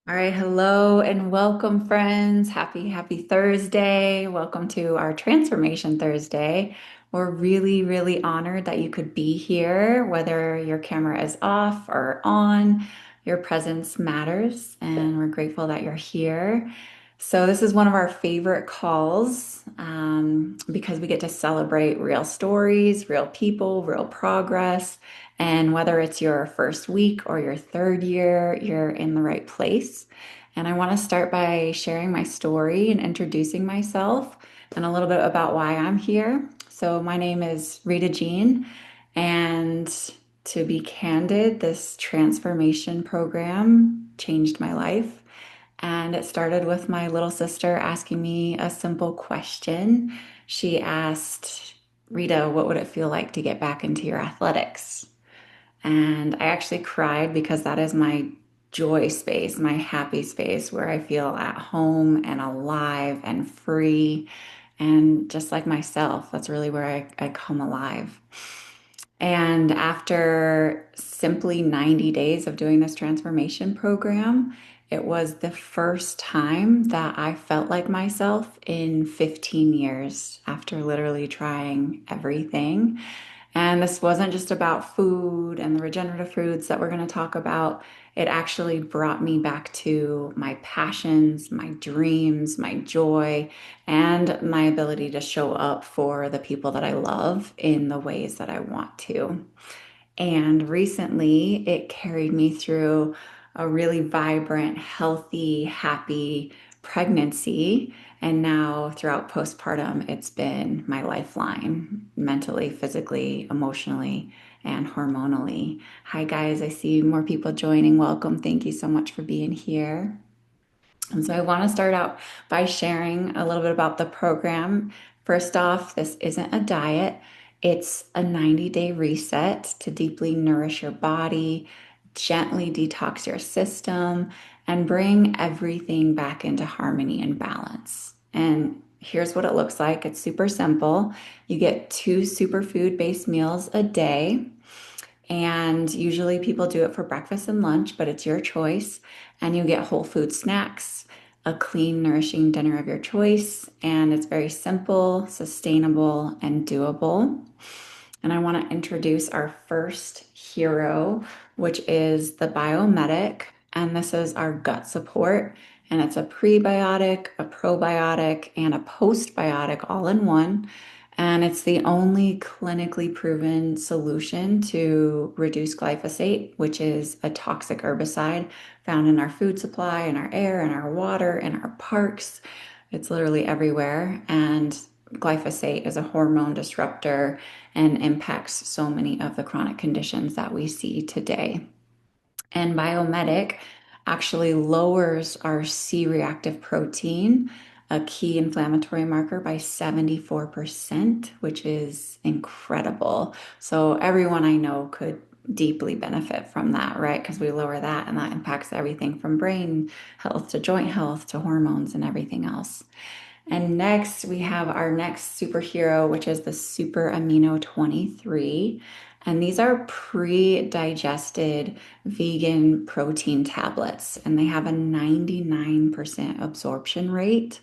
All right, hello and welcome, friends. Happy Thursday. Welcome to our Transformation Thursday. We're really honored that you could be here, whether your camera is off or on. Your presence matters, and we're grateful that you're here. So, this is one of our favorite calls because we get to celebrate real stories, real people, real progress. And whether it's your first week or your third year, you're in the right place. And I want to start by sharing my story and introducing myself and a little bit about why I'm here. So, my name is Rita Jean, and to be candid, this transformation program changed my life. And it started with my little sister asking me a simple question. She asked, Rita, what would it feel like to get back into your athletics? And I actually cried because that is my joy space, my happy space where I feel at home and alive and free. And just like myself, that's really where I come alive. And after simply 90 days of doing this transformation program, it was the first time that I felt like myself in 15 years after literally trying everything. And this wasn't just about food and the regenerative foods that we're going to talk about. It actually brought me back to my passions, my dreams, my joy, and my ability to show up for the people that I love in the ways that I want to. And recently, it carried me through a really vibrant, healthy, happy pregnancy. And now, throughout postpartum, it's been my lifeline mentally, physically, emotionally, and hormonally. Hi, guys. I see more people joining. Welcome. Thank you so much for being here. And so I want to start out by sharing a little bit about the program. First off, this isn't a diet, it's a 90-day reset to deeply nourish your body, gently detox your system, and bring everything back into harmony and balance. And here's what it looks like. It's super simple. You get two superfood-based meals a day. And usually people do it for breakfast and lunch, but it's your choice. And you get whole food snacks, a clean, nourishing dinner of your choice. And it's very simple, sustainable, and doable. And I want to introduce our first hero, which is the Biomedic. And this is our gut support. And it's a prebiotic, a probiotic, and a postbiotic all in one. And it's the only clinically proven solution to reduce glyphosate, which is a toxic herbicide found in our food supply, in our air, in our water, in our parks. It's literally everywhere. And glyphosate is a hormone disruptor and impacts so many of the chronic conditions that we see today. And Biomedic actually lowers our C reactive protein, a key inflammatory marker, by 74%, which is incredible. So everyone I know could deeply benefit from that, right? Because we lower that and that impacts everything from brain health to joint health to hormones and everything else. And next, we have our next superhero, which is the Super Amino 23. And these are pre-digested vegan protein tablets, and they have a 99% absorption rate,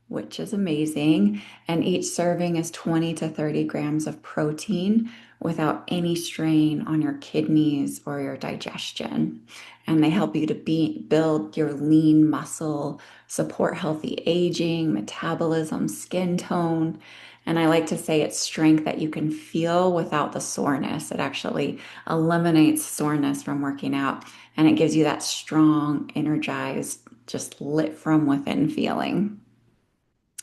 which is amazing. And each serving is 20 to 30 grams of protein without any strain on your kidneys or your digestion. And they help you to build your lean muscle, support healthy aging, metabolism, skin tone. And I like to say it's strength that you can feel without the soreness. It actually eliminates soreness from working out, and it gives you that strong, energized, just lit from within feeling.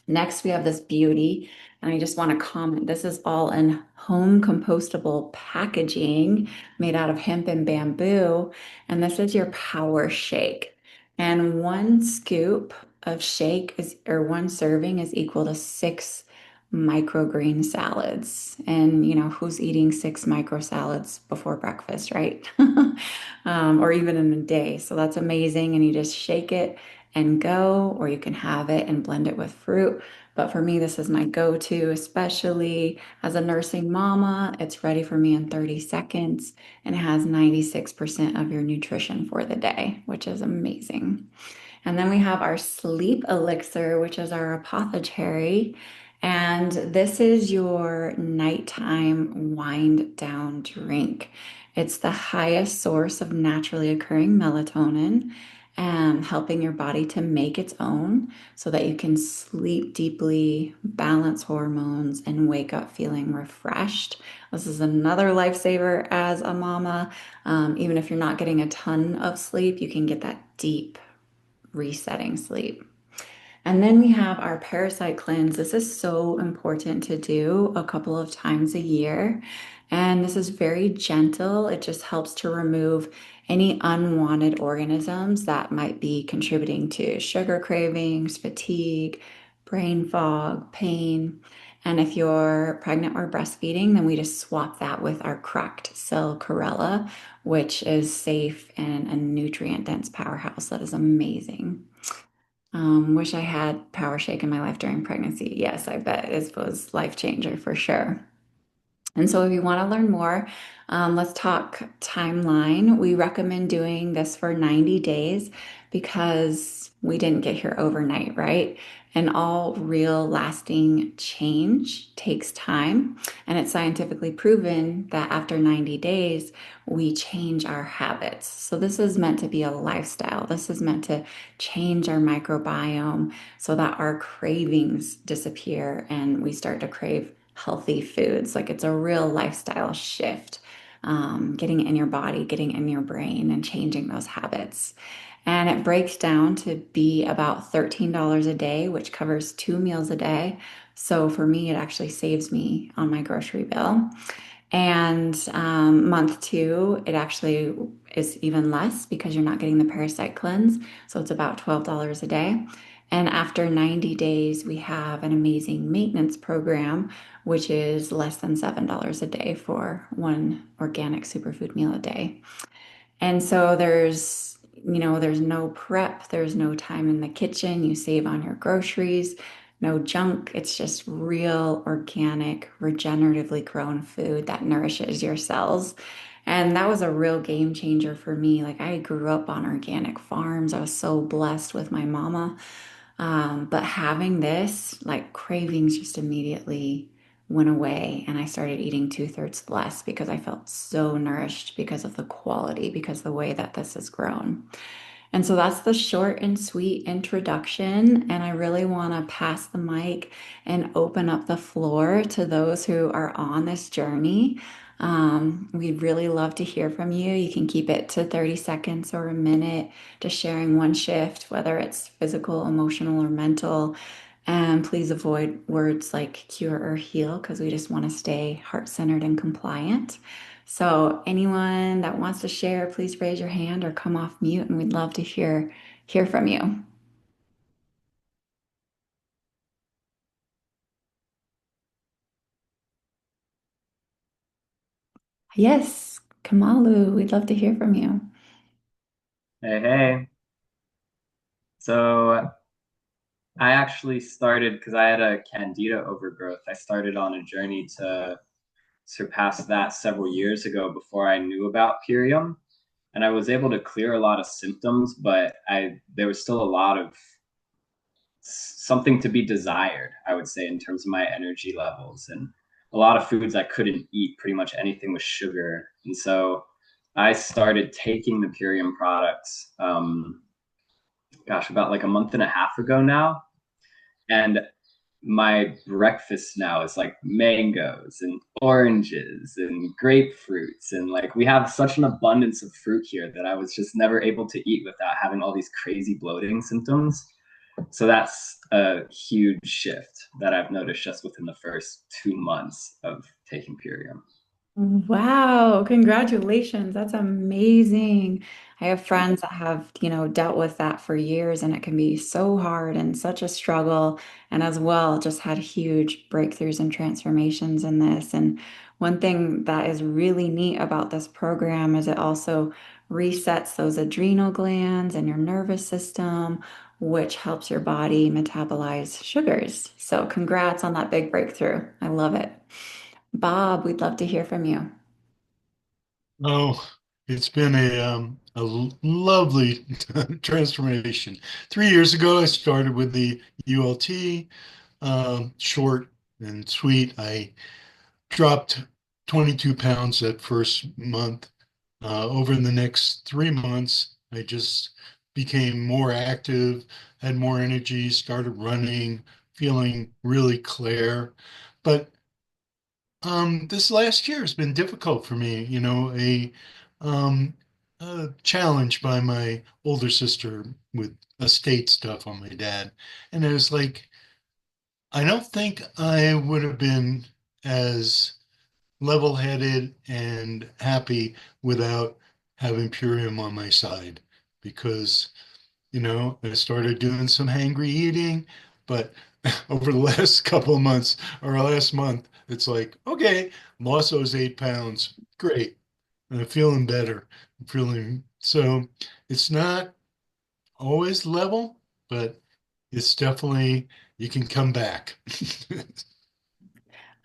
Next, we have this beauty, and I just want to comment. This is all in home compostable packaging made out of hemp and bamboo, and this is your power shake. And one scoop of shake is, or one serving is equal to six microgreen salads. And you know, who's eating six micro salads before breakfast, right? Or even in a day. So that's amazing. And you just shake it and go, or you can have it and blend it with fruit. But for me, this is my go-to, especially as a nursing mama. It's ready for me in 30 seconds and it has 96% of your nutrition for the day, which is amazing. And then we have our sleep elixir, which is our apothecary. And this is your nighttime wind down drink. It's the highest source of naturally occurring melatonin and helping your body to make its own so that you can sleep deeply, balance hormones, and wake up feeling refreshed. This is another lifesaver as a mama. Even if you're not getting a ton of sleep, you can get that deep resetting sleep. And then we have our parasite cleanse. This is so important to do a couple of times a year. And this is very gentle. It just helps to remove any unwanted organisms that might be contributing to sugar cravings, fatigue, brain fog, pain. And if you're pregnant or breastfeeding, then we just swap that with our cracked cell chlorella, which is safe and a nutrient dense powerhouse that is amazing. Wish I had Power Shake in my life during pregnancy. Yes, I bet it was life changer for sure. And so, if you want to learn more, let's talk timeline. We recommend doing this for 90 days because we didn't get here overnight, right? And all real lasting change takes time. And it's scientifically proven that after 90 days, we change our habits. So, this is meant to be a lifestyle. This is meant to change our microbiome so that our cravings disappear and we start to crave healthy foods. Like it's a real lifestyle shift, getting it in your body, getting it in your brain, and changing those habits. And it breaks down to be about $13 a day, which covers 2 meals a day. So for me, it actually saves me on my grocery bill. And month two, it actually is even less because you're not getting the parasite cleanse. So it's about $12 a day. And after 90 days, we have an amazing maintenance program, which is less than $7 a day for one organic superfood meal a day. And so there's no prep, there's no time in the kitchen. You save on your groceries, no junk. It's just real, organic, regeneratively grown food that nourishes your cells. And that was a real game changer for me. Like I grew up on organic farms. I was so blessed with my mama. But having this, like cravings just immediately went away and I started eating two-thirds less because I felt so nourished because of the quality, because of the way that this has grown. And so that's the short and sweet introduction. And I really want to pass the mic and open up the floor to those who are on this journey. We'd really love to hear from you. You can keep it to 30 seconds or a minute, just sharing one shift, whether it's physical, emotional, or mental. And please avoid words like cure or heal because we just want to stay heart-centered and compliant. So anyone that wants to share, please raise your hand or come off mute, and we'd love to hear from you. Yes, Kamalu, we'd love to hear from you. Hey, hey. So I actually started because I had a candida overgrowth. I started on a journey to surpass that several years ago before I knew about Purium. And I was able to clear a lot of symptoms, but I there was still a lot of something to be desired, I would say, in terms of my energy levels and a lot of foods I couldn't eat, pretty much anything with sugar. And so I started taking the Purium products, gosh, about like a month and a half ago now. And my breakfast now is like mangoes and oranges and grapefruits. And like we have such an abundance of fruit here that I was just never able to eat without having all these crazy bloating symptoms. So that's a huge shift that I've noticed just within the first 2 months of taking Purium. Wow, congratulations. That's amazing. I have friends that have, dealt with that for years and it can be so hard and such a struggle. And as well, just had huge breakthroughs and transformations in this. And one thing that is really neat about this program is it also resets those adrenal glands and your nervous system which helps your body metabolize sugars. So, congrats on that big breakthrough. I love it. Bob, we'd love to hear from you. Oh, it's been a lovely transformation. 3 years ago, I started with the ULT, short and sweet. I dropped 22 pounds that first month. Over the next 3 months, I just became more active, had more energy, started running, feeling really clear. But this last year has been difficult for me, um, a challenge by my older sister with estate stuff on my dad. And it was like, I don't think I would have been as level-headed and happy without having Purium on my side because I started doing some hangry eating, but over the last couple of months or last month, it's like, okay, lost those 8 pounds. Great. And I'm feeling better. I'm feeling so it's not always level, but it's definitely you can come back.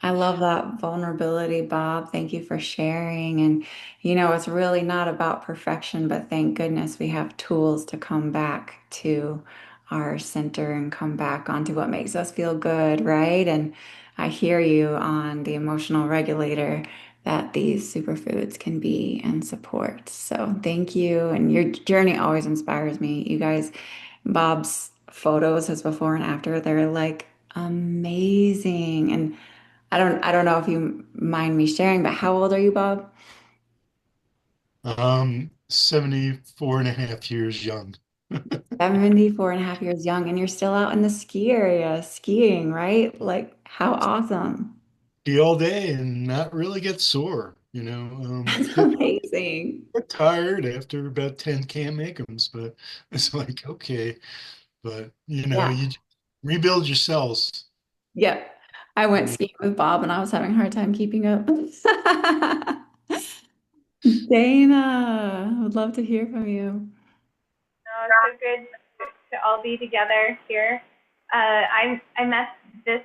I love that vulnerability, Bob. Thank you for sharing. And, it's really not about perfection, but thank goodness we have tools to come back to our center and come back onto what makes us feel good, right? And I hear you on the emotional regulator that these superfoods can be and support. So thank you. And your journey always inspires me. You guys, Bob's photos, his before and after, they're like amazing. And I don't know if you mind me sharing, but how old are you, Bob? 74 and a half years young. 74 and a half years young, and you're still out in the ski area skiing, right? Like, how awesome. Be all day and not really get sore, That's amazing. get tired after about 10 can't make 'ems, but it's like, okay, but Yeah. you rebuild your cells. Yeah. I went skiing with Bob and I was having a hard time keeping up. Dana, I would love to hear from you. Oh, it's so good to all be together here. I met this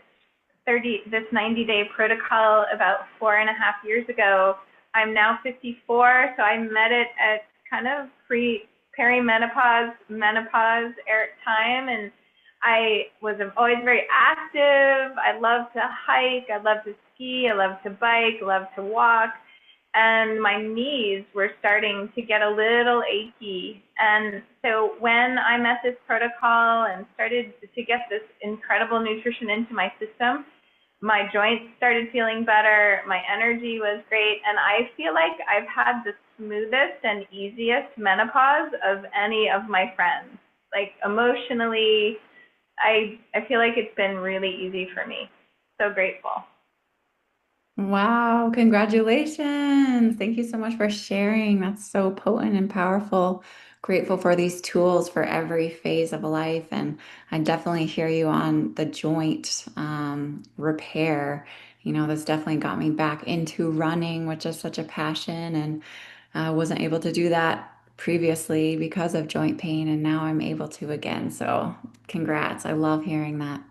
90-day protocol about 4.5 years ago. I'm now 54, so I met it at kind of perimenopause, menopause time, and I was always very active. I love to hike, I love to ski, I love to bike, I love to walk, and my knees were starting to get a little achy. And so when I met this protocol and started to get this incredible nutrition into my system, my joints started feeling better, my energy was great, and I feel like I've had the smoothest and easiest menopause of any of my friends. Like emotionally, I feel like it's been really easy for me. So grateful. Wow, congratulations. Thank you so much for sharing. That's so potent and powerful. Grateful for these tools for every phase of life. And I definitely hear you on the joint repair. This definitely got me back into running, which is such a passion. And I wasn't able to do that previously because of joint pain. And now I'm able to again. So congrats. I love hearing that.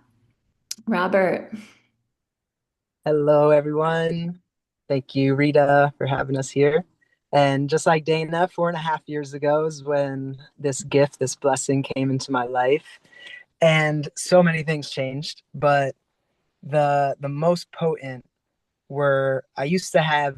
Robert. Hello, everyone. Thank you, Rita, for having us here. And just like Dana, 4.5 years ago is when this gift, this blessing came into my life. And so many things changed, but the most potent were I used to have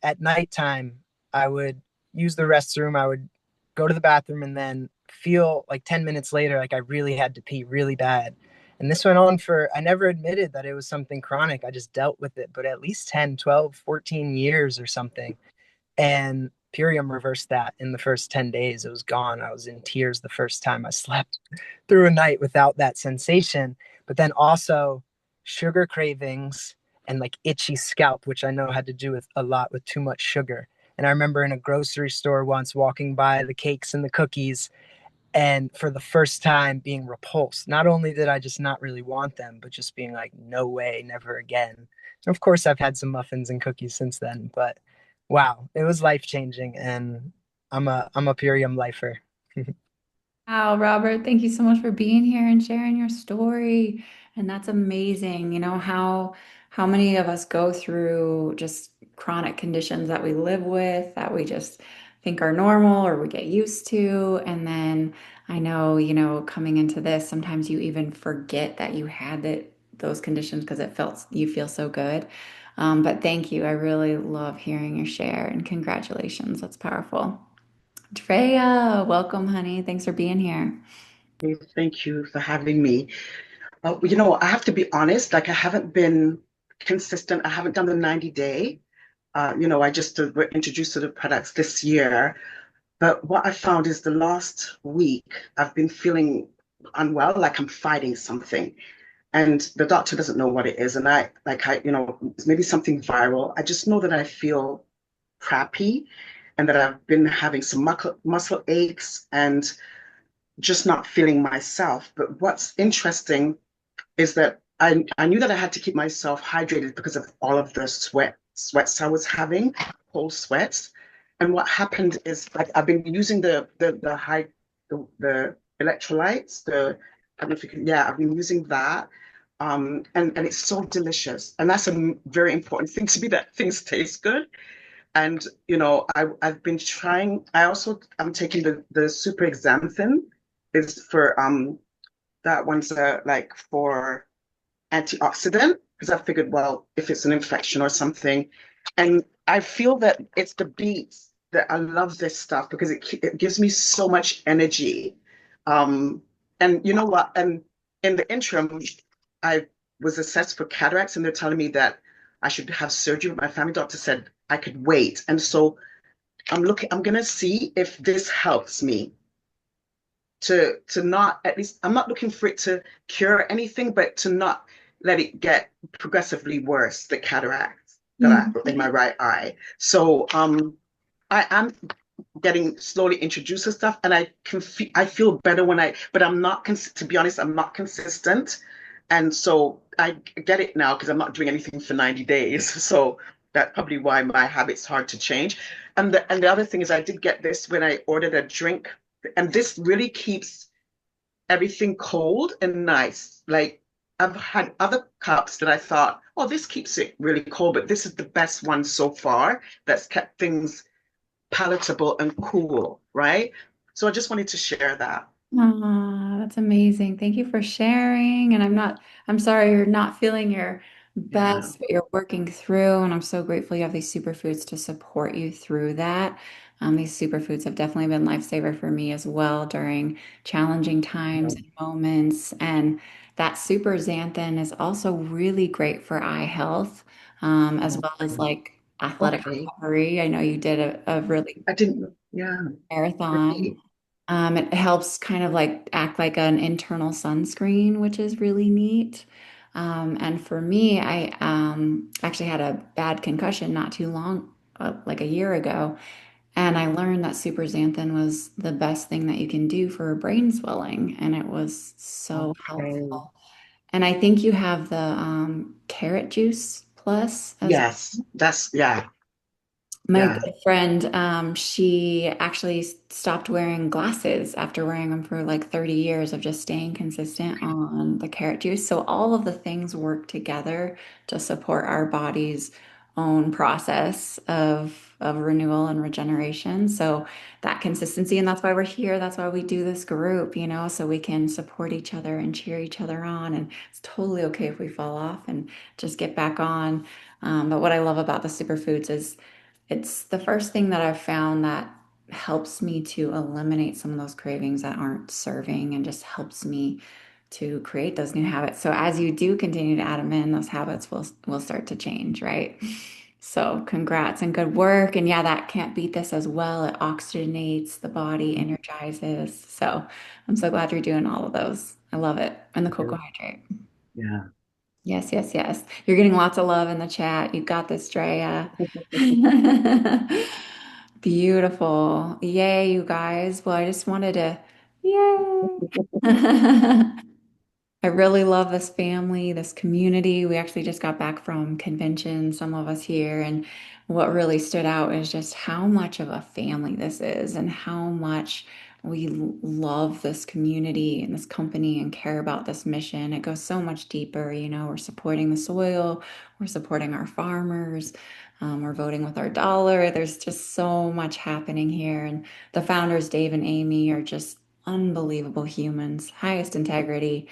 at nighttime, I would use the restroom, I would go to the bathroom and then feel like 10 minutes later like I really had to pee really bad. And this went on for, I never admitted that it was something chronic. I just dealt with it, but at least 10, 12, 14 years or something. And Purium reversed that in the first 10 days. It was gone. I was in tears the first time I slept through a night without that sensation. But then also sugar cravings and like itchy scalp, which I know had to do with a lot with too much sugar. And I remember in a grocery store once walking by the cakes and the cookies and for the first time being repulsed. Not only did I just not really want them, but just being like, no way, never again. And of course, I've had some muffins and cookies since then, but wow, it was life changing, and I'm a Purium lifer. Wow, Robert, thank you so much for being here and sharing your story. And that's amazing. You know how many of us go through just chronic conditions that we live with that we just think are normal or we get used to. And then I know, coming into this, sometimes you even forget that you had those conditions because it felt you feel so good. But thank you. I really love hearing your share and congratulations. That's powerful. Drea, welcome, honey. Thanks for being here. Hey, thank you for having me. I have to be honest, like I haven't been consistent. I haven't done the 90-day. I just were introduced to the products this year. But what I found is the last week, I've been feeling unwell, like I'm fighting something. And the doctor doesn't know what it is. And it's maybe something viral. I just know that I feel crappy and that I've been having some muscle aches and just not feeling myself. But what's interesting is that I knew that I had to keep myself hydrated because of all of the sweats I was having, cold sweats. And what happened is like I've been using the electrolytes, I don't know if you can, yeah, I've been using that. And it's so delicious. And that's a very important thing to me that things taste good. And I've been trying, I'm taking the super xanthan is for that one's like for antioxidant because I figured, well, if it's an infection or something, and I feel that it's the beets that I love this stuff because it gives me so much energy. And you know what? And in the interim, I was assessed for cataracts, and they're telling me that I should have surgery. My family doctor said I could wait, and so I'm gonna see if this helps me to not, at least I'm not looking for it to cure anything, but to not let it get progressively worse, the cataracts that I in my right eye. So I am getting slowly introduced to stuff and I feel better but I'm not to be honest, I'm not consistent. And so I get it now because I'm not doing anything for 90 days. So that's probably why my habit's hard to change. And the other thing is I did get this when I ordered a drink, and this really keeps everything cold and nice. Like I've had other cups that I thought, oh, this keeps it really cold, but this is the best one so far that's kept things palatable and cool, right? So I just wanted to share that. That's amazing. Thank you for sharing. And I'm sorry you're not feeling your Yeah. best, but you're working through. And I'm so grateful you have these superfoods to support you through that. These superfoods have definitely been lifesaver for me as well during challenging times and moments. And that super xanthan is also really great for eye health, as well as like athletic Okay. recovery. I know you did a really I didn't, yeah. marathon. Great. It helps kind of like act like an internal sunscreen, which is really neat. And for me, I actually had a bad concussion not too long, like a year ago, and I learned that super xanthan was the best thing that you can do for brain swelling, and it was so Okay. helpful. And I think you have the carrot juice plus as Yes, that's, yeah, my yeah. good friend, she actually stopped wearing glasses after wearing them for like 30 years of just staying consistent on the carrot juice. So all of the things work together to support our body's own process of renewal and regeneration. So that consistency, and that's why we're here. That's why we do this group, so we can support each other and cheer each other on. And it's totally okay if we fall off and just get back on. But what I love about the superfoods is it's the first thing that I've found that helps me to eliminate some of those cravings that aren't serving and just helps me to create those new habits. So as you do continue to add them in, those habits will start to change, right? So congrats and good work. And yeah, that can't beat this as well. It oxygenates the body, energizes. So I'm so glad you're doing all of those. I love it. And the cocoa hydrate. Yeah. Yes, yes, yes. You're getting lots of love in the chat. You got this, Drea. Beautiful. Yay, you guys. Well, I just wanted to, yay. I really love this family, this community. We actually just got back from convention, some of us here, and what really stood out is just how much of a family this is and how much we love this community and this company and care about this mission. It goes so much deeper. We're supporting the soil, we're supporting our farmers, we're voting with our dollar. There's just so much happening here. And the founders, Dave and Amy, are just unbelievable humans, highest integrity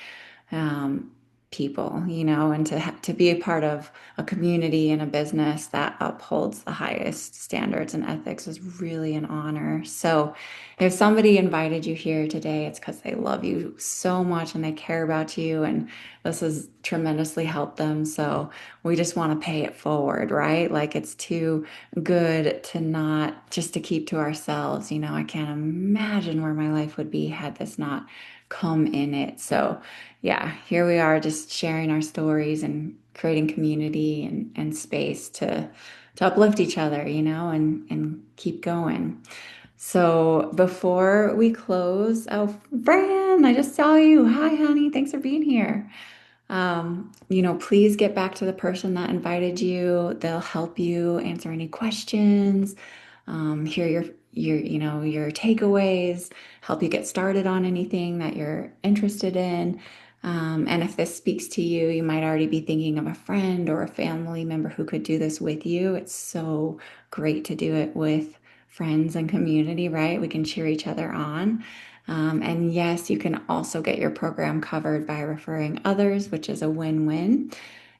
um, people, and to be a part of a community and a business that upholds the highest standards and ethics is really an honor. So, if somebody invited you here today, it's because they love you so much and they care about you, and this has tremendously helped them. So, we just want to pay it forward, right? Like it's too good to not just to keep to ourselves. I can't imagine where my life would be had this not come in it. So, yeah, here we are just sharing our stories and creating community and space to uplift each other, and keep going. So before we close, oh, Fran, I just saw you. Hi, honey. Thanks for being here. Please get back to the person that invited you. They'll help you answer any questions, hear your takeaways, help you get started on anything that you're interested in. And if this speaks to you, you might already be thinking of a friend or a family member who could do this with you. It's so great to do it with friends and community, right? We can cheer each other on. And yes, you can also get your program covered by referring others, which is a win-win.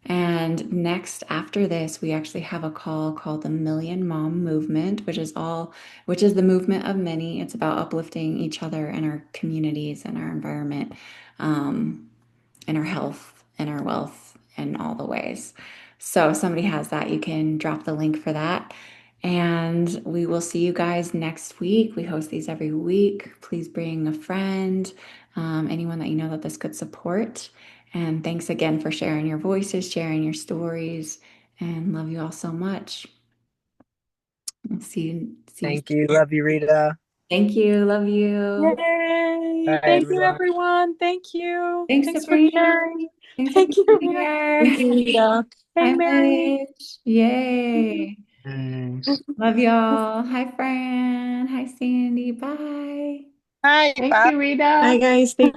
And next, after this, we actually have a call called the Million Mom Movement, which is the movement of many. It's about uplifting each other and our communities and our environment, and our health and our wealth in all the ways. So if somebody has that, you can drop the link for that. And we will see you guys next week. We host these every week. Please bring a friend, anyone that you know that this could support. And thanks again for sharing your voices, sharing your stories, and love you all so much. See you. Thank you. Love you, Rita. Thank you. Love you. Yay! Bye, Thank you, everyone. everyone. Thank you. Thanks, Thanks for Sabrina. sharing. Thanks for Thank you. being here. Thank you, Rita. Hi, Hey, Mary. Mitch. Yay. Thanks. Love y'all. Hi, Fran. Hi, Sandy. Bye. Hi, Thank bye. you, Rita. Bye, guys. Thank